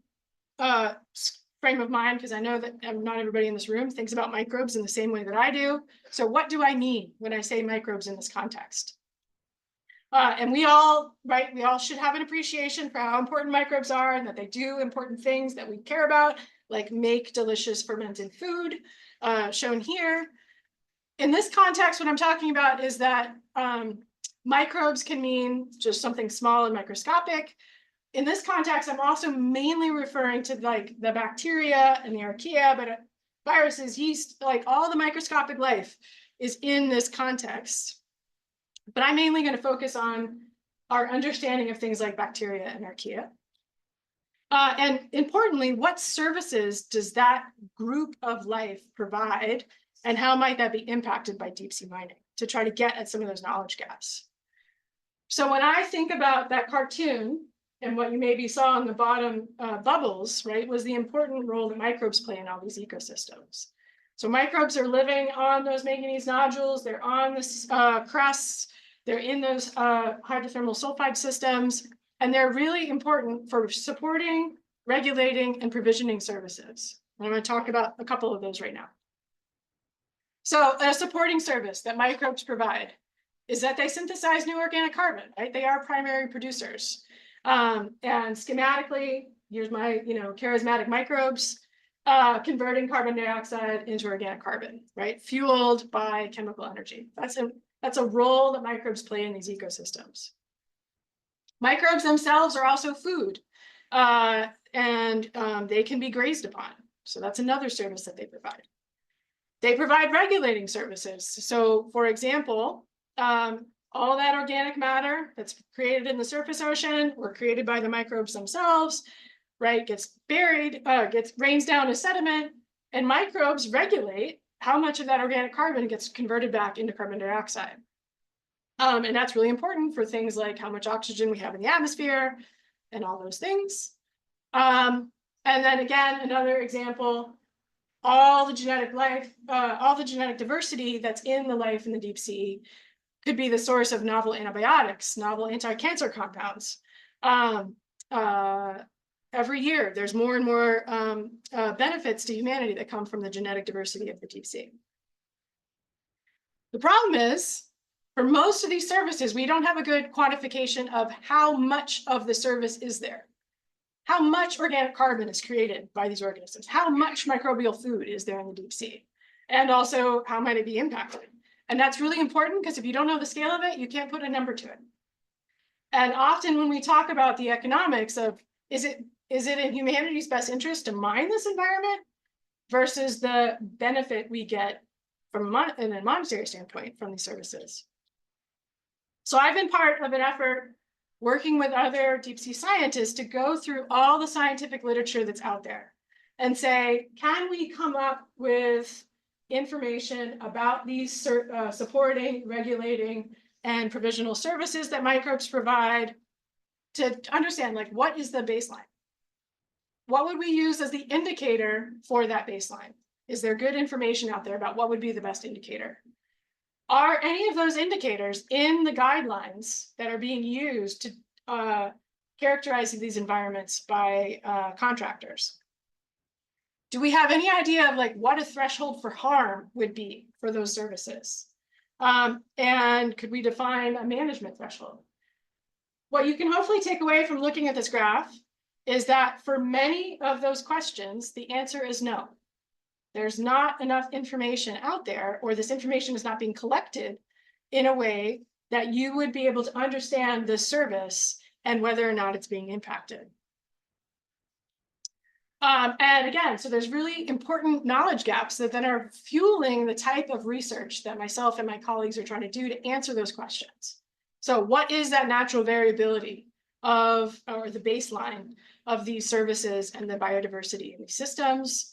frame of mind, because I know that not everybody in this room thinks about microbes in the same way that I do. So what do I mean when I say microbes in this context? And we all should have an appreciation for how important microbes are and that they do important things that we care about, like make delicious fermented food, shown here. In this context, what I'm talking about is that microbes can mean just something small and microscopic. In this context, I'm also mainly referring to like the bacteria and the archaea, but viruses, yeast, like all the microscopic life is in this context. But I'm mainly going to focus on our understanding of things like bacteria and archaea. And importantly, what services does that group of life provide, and how might that be impacted by deep sea mining to try to get at some of those knowledge gaps? So when I think about that cartoon, and what you maybe saw on the bottom bubbles, right, was the important role that microbes play in all these ecosystems. So microbes are living on those manganese nodules, they're on the crusts, they're in those hydrothermal sulfide systems, and they're really important for supporting, regulating, and provisioning services. And I'm going to talk about a couple of those right now. So a supporting service that microbes provide is that they synthesize new organic carbon, right? They are primary producers. And schematically, here's my, charismatic microbes converting carbon dioxide into organic carbon, right? Fueled by chemical energy. That's a role that microbes play in these ecosystems. Microbes themselves are also food, and they can be grazed upon. So that's another service that they provide. They provide regulating services. So for example, all that organic matter that's created in the surface ocean or created by the microbes themselves, right, gets buried, rains down as sediment, and microbes regulate how much of that organic carbon gets converted back into carbon dioxide. And that's really important for things like how much oxygen we have in the atmosphere and all those things. And then again, another example, all the genetic life, all the genetic diversity that's in the life in the deep sea could be the source of novel antibiotics, novel anti-cancer compounds. Every year, there's more and more benefits to humanity that come from the genetic diversity of the deep sea. The problem is, for most of these services, we don't have a good quantification of how much of the service is there. How much organic carbon is created by these organisms? How much microbial food is there in the deep sea? And also, how might it be impacted? And that's really important because if you don't know the scale of it, you can't put a number to it. And often when we talk about the economics of, is it in humanity's best interest to mine this environment versus the benefit we get in a monetary standpoint from these services. So I've been part of an effort working with other deep sea scientists to go through all the scientific literature that's out there and say, can we come up with information about these supporting, regulating, and provisional services that microbes provide to understand, like, what is the baseline? What would we use as the indicator for that baseline? Is there good information out there about what would be the best indicator? Are any of those indicators in the guidelines that are being used to characterize these environments by contractors? Do we have any idea of like what a threshold for harm would be for those services? And could we define a management threshold? What you can hopefully take away from looking at this graph is that for many of those questions, the answer is no. There's not enough information out there, or this information is not being collected in a way that you would be able to understand the service and whether or not it's being impacted. And again, so there's really important knowledge gaps that then are fueling the type of research that myself and my colleagues are trying to do to answer those questions. So what is that natural variability of, or the baseline of these services and the biodiversity in these systems?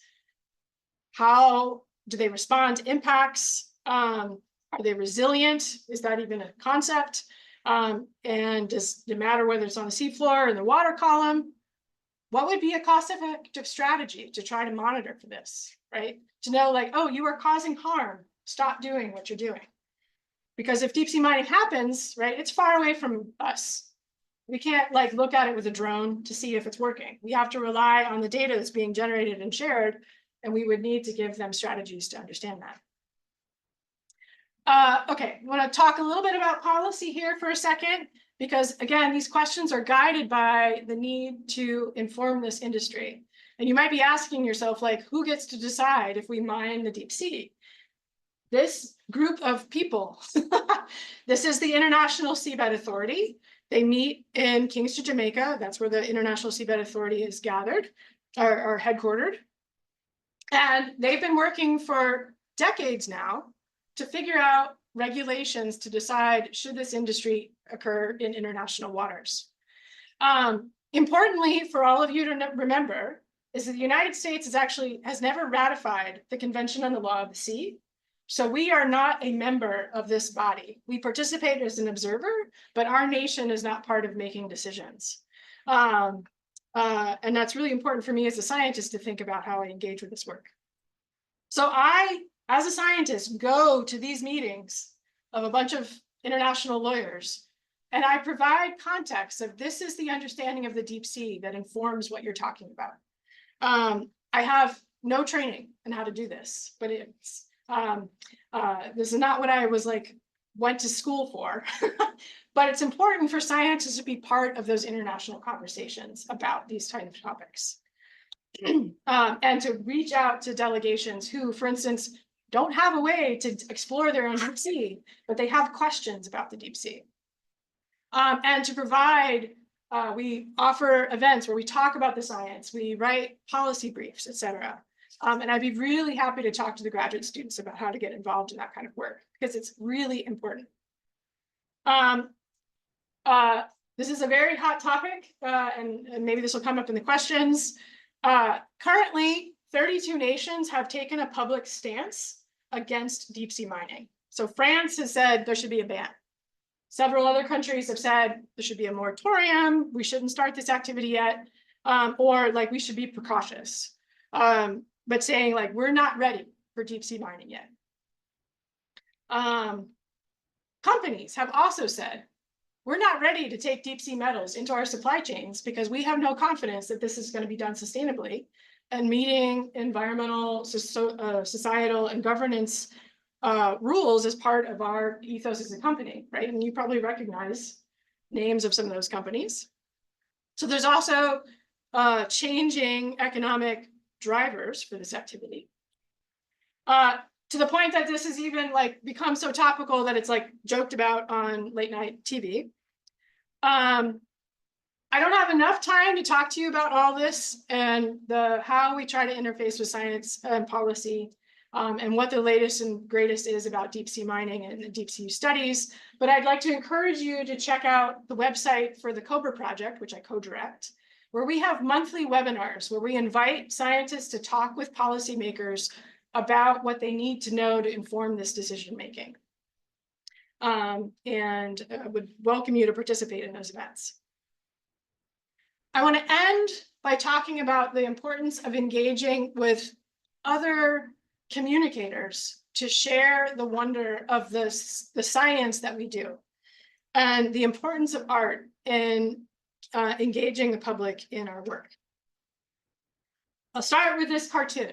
How do they respond to impacts? Are they resilient? Is that even a concept? And does it matter whether it's on the seafloor or in the water column? What would be a cost-effective strategy to try to monitor for this, right? To know like, oh, you are causing harm, stop doing what you're doing. Because if deep sea mining happens, right, it's far away from us. We can't like look at it with a drone to see if it's working. We have to rely on the data that's being generated and shared, and we would need to give them strategies to understand that. Okay, I want to talk a little bit about policy here for a second, because again, these questions are guided by the need to inform this industry. And you might be asking yourself, like, who gets to decide if we mine the deep sea? This group of people. This is the International Seabed Authority. They meet in Kingston, Jamaica. That's where the International Seabed Authority is gathered, or headquartered. And they've been working for decades now to figure out regulations to decide should this industry occur in international waters. Importantly, for all of you to remember, is that the United States has never ratified the Convention on the Law of the Sea. So we are not a member of this body. We participate as an observer, but our nation is not part of making decisions. And that's really important for me as a scientist to think about how I engage with this work. So I, as a scientist, go to these meetings of a bunch of international lawyers, and I provide context of this is the understanding of the deep sea that informs what you're talking about. I have no training in how to do this, but it's this is not what I was like went to school for. But it's important for scientists to be part of those international conversations about these types of topics. And to reach out to delegations who, for instance, don't have a way to explore their own deep sea, but they have questions about the deep sea. And to provide, we offer events where we talk about the science, we write policy briefs, et cetera. And I'd be really happy to talk to the graduate students about how to get involved in that kind of work, because it's really important. This is a very hot topic, and maybe this will come up in the questions. Currently, 32 nations have taken a public stance against deep sea mining. So France has said there should be a ban. Several other countries have said there should be a moratorium, we shouldn't start this activity yet, or like we should be precautious. But saying like, we're not ready for deep sea mining yet. Companies have also said, we're not ready to take deep sea metals into our supply chains because we have no confidence that this is going to be done sustainably and meeting environmental, societal, and governance rules as part of our ethos as a company, right? And you probably recognize names of some of those companies. So there's also changing economic drivers for this activity. To the point that this has even like become so topical that it's like joked about on late night TV. I don't have enough time to talk to you about all this and how we try to interface with science and policy. and what the latest and greatest is about deep sea mining and the deep sea studies. But I'd like to encourage you to check out the website for the COBRA project, which I co-direct, where we have monthly webinars where we invite scientists to talk with policymakers about what they need to know to inform this decision making. And would welcome you to participate in those events. I want to end by talking about the importance of engaging with other communicators to share the wonder of the science that we do and the importance of art in engaging the public in our work. I'll start with this cartoon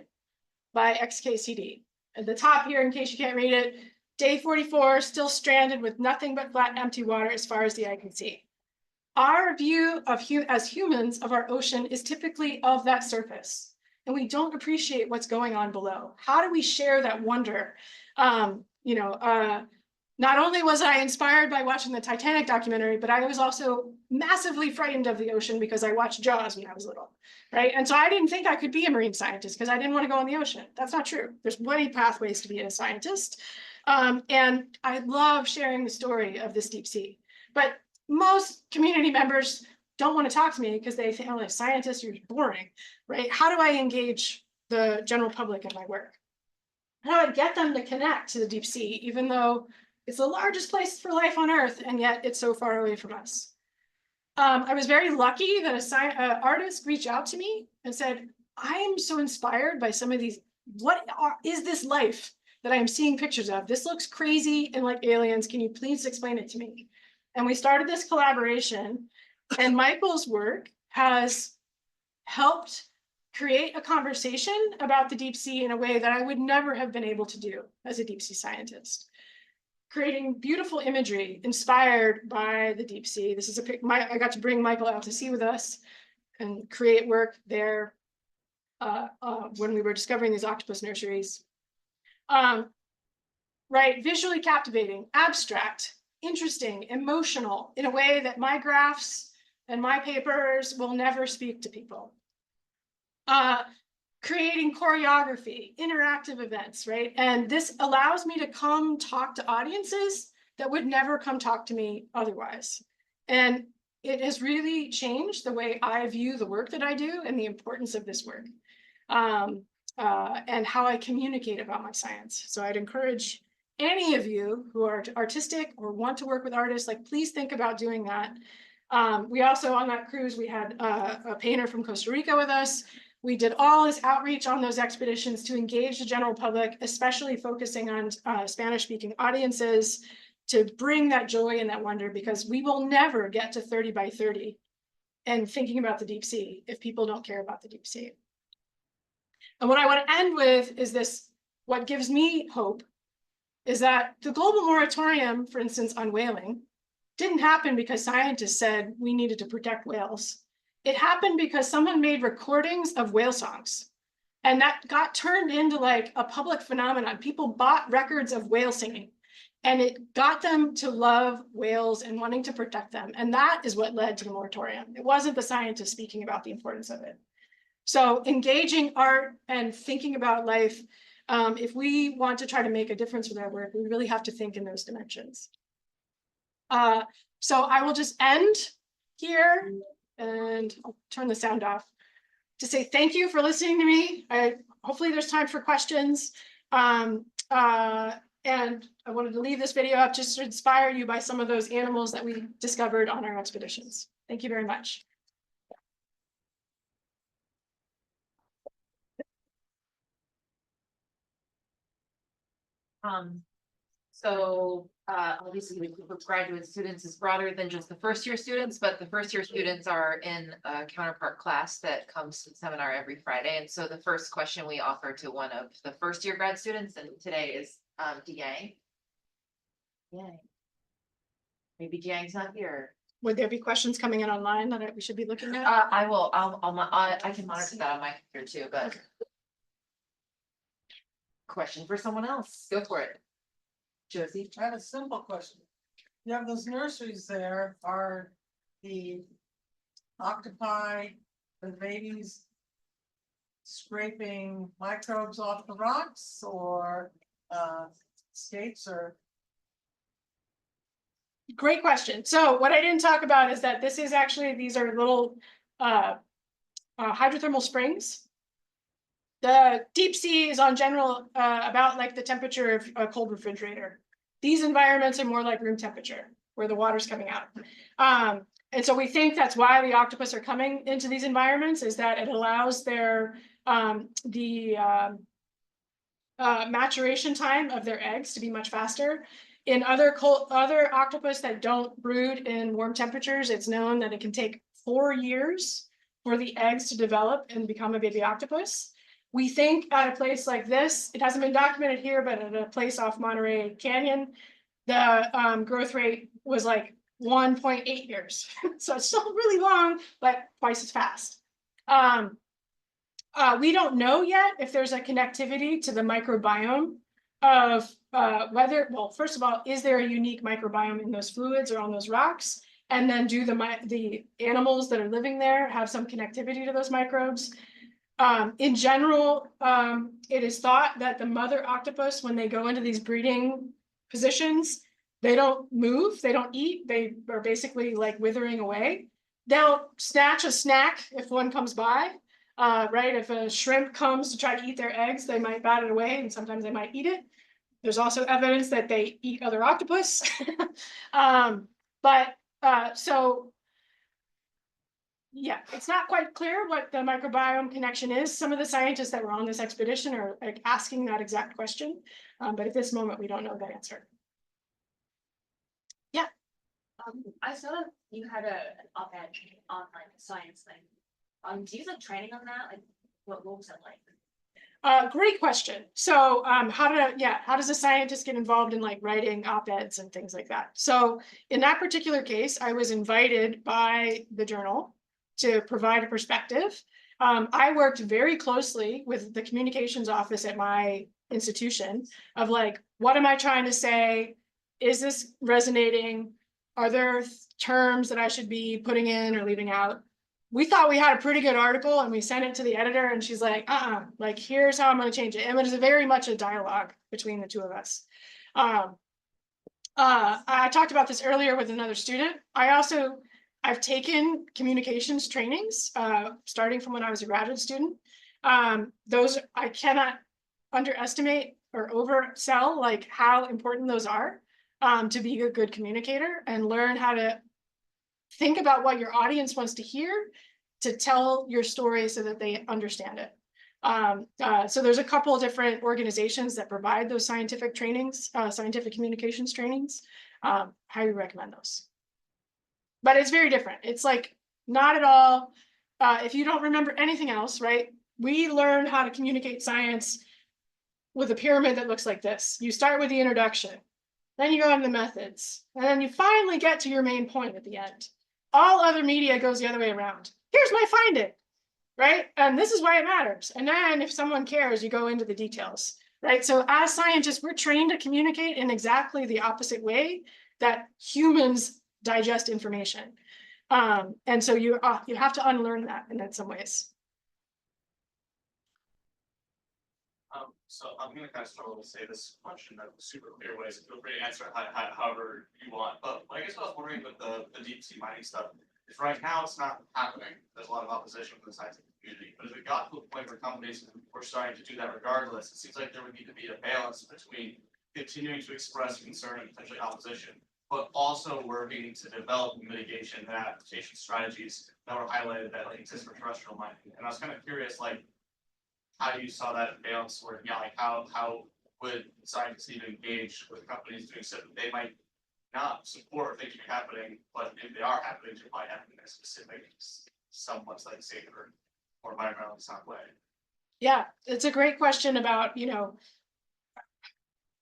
by XKCD. At the top here, in case you can't read it, day 44, still stranded with nothing but flat, empty water as far as the eye can see. Our view of as humans of our ocean is typically of that surface, and we don't appreciate what's going on below. How do we share that wonder? Not only was I inspired by watching the Titanic documentary, but I was also massively frightened of the ocean because I watched Jaws when I was little, right? And so I didn't think I could be a marine scientist because I didn't want to go in the ocean. That's not true. There's many pathways to be a scientist. And I love sharing the story of this deep sea. But most community members don't want to talk to me because they think, oh, a scientist, you're boring, right? How do I engage the general public in my work? How do I get them to connect to the deep sea, even though it's the largest place for life on Earth, and yet it's so far away from us? I was very lucky that an artist reached out to me and said, I am so inspired by some of these, is this life that I am seeing pictures of? This looks crazy and like aliens. Can you please explain it to me? And we started this collaboration, and Michael's work has helped create a conversation about the deep sea in a way that I would never have been able to do as a deep sea scientist. Creating beautiful imagery inspired by the deep sea. This is I got to bring Michael out to sea with us and create work there when we were discovering these octopus nurseries. Right, visually captivating, abstract, interesting, emotional, in a way that my graphs and my papers will never speak to people. Creating choreography, interactive events, right? And this allows me to come talk to audiences that would never come talk to me otherwise. And it has really changed the way I view the work that I do and the importance of this work, and how I communicate about my science. So I'd encourage any of you who are artistic or want to work with artists, like, please think about doing that. We also, on that cruise, we had a painter from Costa Rica with us. We did all this outreach on those expeditions to engage the general public, especially focusing on Spanish-speaking audiences, to bring that joy and that wonder, because we will never get to 30 by 30 and thinking about the deep sea if people don't care about the deep sea. And what I want to end with is this, what gives me hope is that the global moratorium, for instance, on whaling, didn't happen because scientists said we needed to protect whales. It happened because someone made recordings of whale songs, and that got turned into like a public phenomenon. People bought records of whale singing, and it got them to love whales and wanting to protect them. And that is what led to the moratorium. It wasn't the scientists speaking about the importance of it. So engaging art and thinking about life, if we want to try to make a difference with our work, we really have to think in those dimensions. So I will just end here, and I'll turn the sound off to say thank you for listening to me. Hopefully there's time for questions. And I wanted to leave this video up just to inspire you by some of those animals that we discovered on our expeditions. Thank you very much. Obviously the group of graduate students is broader than just the first year students, but the first year students are in a counterpart class that comes to the seminar every Friday. And so the first question we offer to one of the first year grad students, and today is Diang. Maybe Jiang's not here. Would there be questions coming in online that we should be looking at? I can monitor that on my computer too, but. Question for someone else. Go for it. Josie. I have a simple question. You have those nurseries there, are the octopi, the babies scraping microbes off the rocks or skates or? Great question. So what I didn't talk about is that this is actually, these are little hydrothermal springs. The deep sea is on general about like the temperature of a cold refrigerator. These environments are more like room temperature where the water's coming out. And so we think that's why the octopus are coming into these environments, is that it allows their maturation time of their eggs to be much faster. In other octopus that don't brood in warm temperatures, it's known that it can take 4 years for the eggs to develop and become a baby octopus. We think at a place like this, it hasn't been documented here, but at a place off Monterey Canyon, the growth rate was like 1.8 years. So it's still really long, but twice as fast. We don't know yet if there's a connectivity to the microbiome of whether, well, first of all, is there a unique microbiome in those fluids or on those rocks? And then do the animals that are living there have some connectivity to those microbes? In general, it is thought that the mother octopus, when they go into these breeding positions, they don't move, they don't eat, they are basically like withering away. They'll snatch a snack if one comes by, right? If a shrimp comes to try to eat their eggs, they might bat it away and sometimes they might eat it. There's also evidence that they eat other octopus. So yeah, it's not quite clear what the microbiome connection is. Some of the scientists that were on this expedition are like asking that exact question, but at this moment, we don't know the answer. Yeah. I saw that you had an op-ed on like science thing. Do you have training on that? Like, what was it like? Great question. So how does a scientist get involved in like writing op-eds and things like that? So in that particular case, I was invited by the journal to provide a perspective. I worked very closely with the communications office at my institution of like, what am I trying to say? Is this resonating? Are there terms that I should be putting in or leaving out? We thought we had a pretty good article and we sent it to the editor and she's like, like, here's how I'm going to change it. And it was very much a dialogue between the two of us. I talked about this earlier with another student. I've taken communications trainings, starting from when I was a graduate student. Those I cannot underestimate or oversell like how important those are to be a good communicator and learn how to think about what your audience wants to hear to tell your story so that they understand it. So there's a couple of different organizations that provide those scientific trainings, scientific communications trainings. Highly recommend those. But it's very different. It's like not at all, if you don't remember anything else, right? We learn how to communicate science with a pyramid that looks like this. You start with the introduction, then you go into the methods, and then you finally get to your main point at the end. All other media goes the other way around. Here's my finding, right? And this is why it matters. And then if someone cares, you go into the details, right? So as scientists, we're trained to communicate in exactly the opposite way that humans digest information. And so you have to unlearn that in some ways. So I'm going to kind of struggle to say this question in a super clear way, so feel free to answer it however you want. But I guess what I was wondering with the deep sea mining stuff is right now it's not happening. There's a lot of opposition from the scientific community. But if it got to a point where companies were starting to do that regardless, it seems like there would need to be a balance between continuing to express concern and potentially opposition, but also working to develop mitigation and adaptation strategies that were highlighted that like exist for terrestrial mining. And I was kind of curious, like, how you saw that balance working out, like how would scientists even engage with companies doing stuff that they might not support things are happening, but if they are happening, they might happen in a specific, somewhat like safer or environmentally sound way. Yeah, it's a great question about,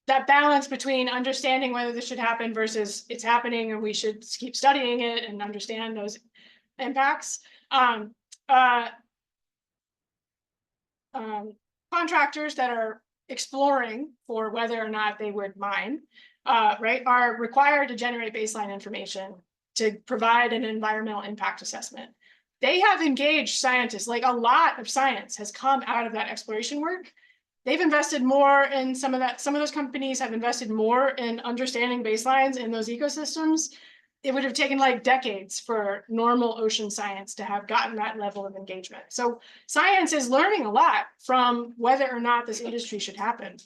that balance between understanding whether this should happen versus it's happening and we should keep studying it and understand those impacts. Contractors that are exploring for whether or not they would mine, right, are required to generate baseline information to provide an environmental impact assessment. they have engaged scientists, like a lot of science has come out of that exploration work. They've invested more in some of that. Some of those companies have invested more in understanding baselines in those ecosystems. It would have taken like decades for normal ocean science to have gotten that level of engagement. So science is learning a lot from whether or not this industry should happen.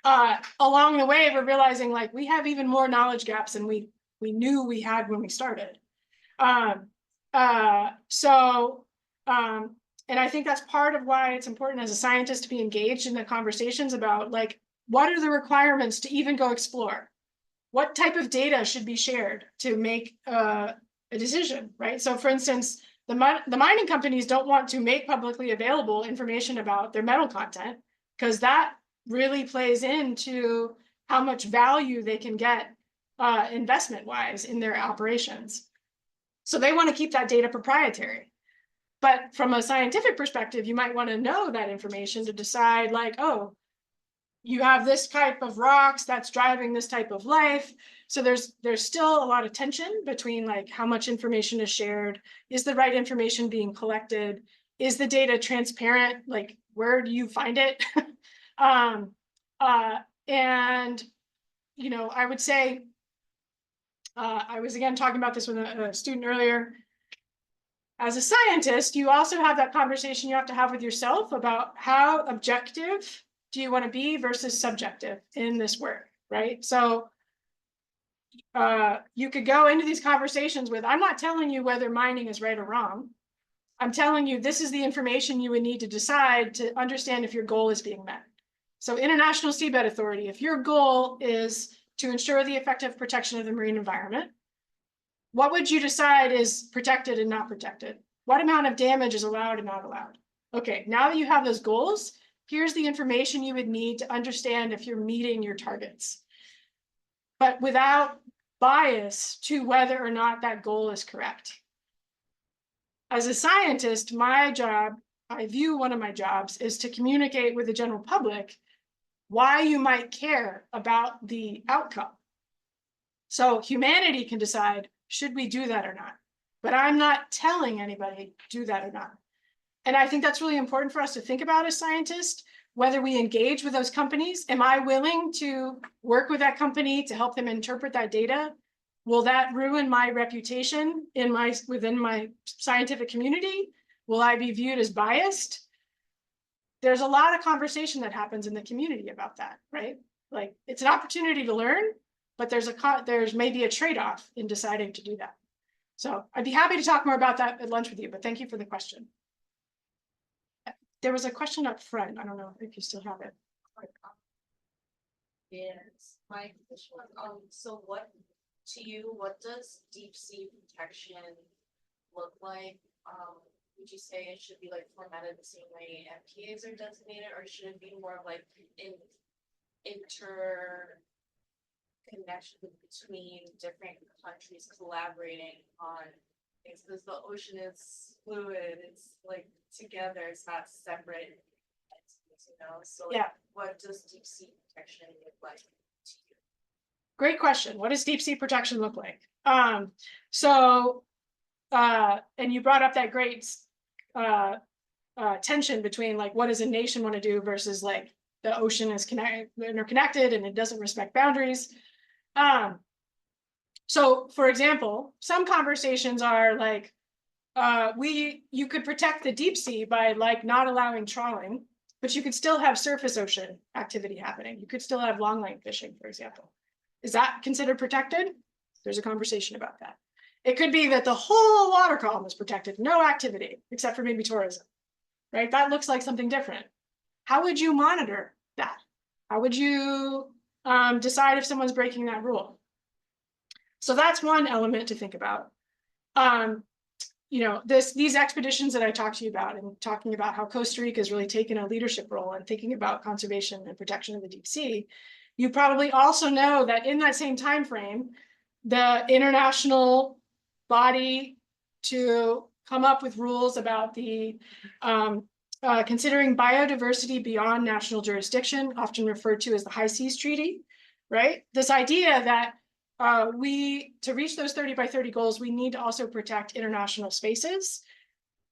Along the way, we're realizing like we have even more knowledge gaps than we knew we had when we started. And I think that's part of why it's important as a scientist to be engaged in the conversations about like, what are the requirements to even go explore? What type of data should be shared to make a decision, right? So for instance, the mining companies don't want to make publicly available information about their metal content because that really plays into how much value they can get investment-wise in their operations. So they want to keep that data proprietary. But from a scientific perspective, you might want to know that information to decide like, oh, you have this type of rocks that's driving this type of life. So there's still a lot of tension between like how much information is shared, is the right information being collected, is the data transparent, like where do you find it? And you know, I would say, I was again talking about this with a student earlier. As a scientist, you also have that conversation you have to have with yourself about how objective do you want to be versus subjective in this work, right? So you could go into these conversations with, I'm not telling you whether mining is right or wrong. I'm telling you this is the information you would need to decide to understand if your goal is being met. So International Seabed Authority, if your goal is to ensure the effective protection of the marine environment, what would you decide is protected and not protected? What amount of damage is allowed and not allowed? Okay, now that you have those goals, here's the information you would need to understand if you're meeting your targets, but without bias to whether or not that goal is correct. As a scientist, my job, I view one of my jobs is to communicate with the general public why you might care about the outcome. So humanity can decide, should we do that or not? But I'm not telling anybody do that or not. And I think that's really important for us to think about as scientists, whether we engage with those companies. Am I willing to work with that company to help them interpret that data? Will that ruin my reputation within my scientific community? Will I be viewed as biased? There's a lot of conversation that happens in the community about that, right? Like it's an opportunity to learn, but there's maybe a trade-off in deciding to do that. So I'd be happy to talk more about that at lunch with you, but thank you for the question. There was a question up front. I don't know if you still have it. Yes, my question was, so what does deep sea protection look like? Would you say it should be like formatted the same way MPAs are designated, or should it be more of like interconnection between different countries collaborating on things? Because the ocean is fluid, it's like together, it's not separate entities, you know? So like, Yeah. what does deep sea protection look like to you? Great question. What does deep sea protection look like? And you brought up that great tension between like, what does a nation want to do versus like the ocean is interconnected and it doesn't respect boundaries. So for example, some conversations are like, you could protect the deep sea by like not allowing trawling, but you could still have surface ocean activity happening. You could still have longline fishing, for example. Is that considered protected? There's a conversation about that. It could be that the whole water column is protected, no activity, except for maybe tourism, right? That looks like something different. How would you monitor that? How would you decide if someone's breaking that rule? So that's one element to think about. You know, these expeditions that I talked to you about and talking about how Costa Rica has really taken a leadership role in thinking about conservation and protection of the deep sea. You probably also know that in that same time frame, the international body to come up with rules about the considering biodiversity beyond national jurisdiction, often referred to as the High Seas Treaty, right? This idea that to reach those 30 by 30 goals, we need to also protect international spaces.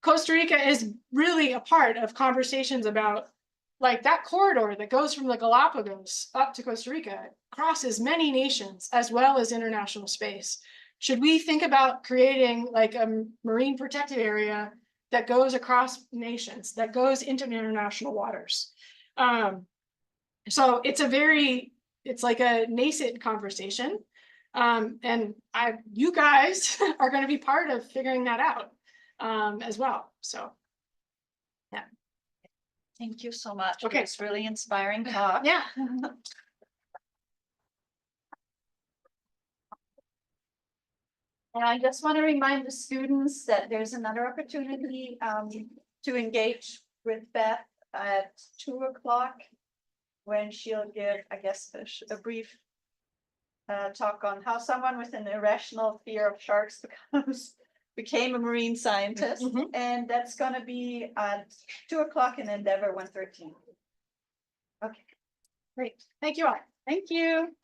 Costa Rica is really a part of conversations about like that corridor that goes from the Galapagos up to Costa Rica crosses many nations as well as international space. Should we think about creating like a marine protected area that goes across nations, that goes into international waters? So it's like a nascent conversation. And you guys are going to be part of figuring that out as well. So, yeah. Thank you so much. Okay. It's really inspiring talk. Yeah. And I just want to remind the students that there's another opportunity to engage with Beth at 2 o'clock when she'll give, I guess, a brief talk on how someone with an irrational fear of sharks became a marine scientist. Mhm. And that's going to be at 2 o'clock in Endeavor 113. Okay, great. Thank you all. Thank you.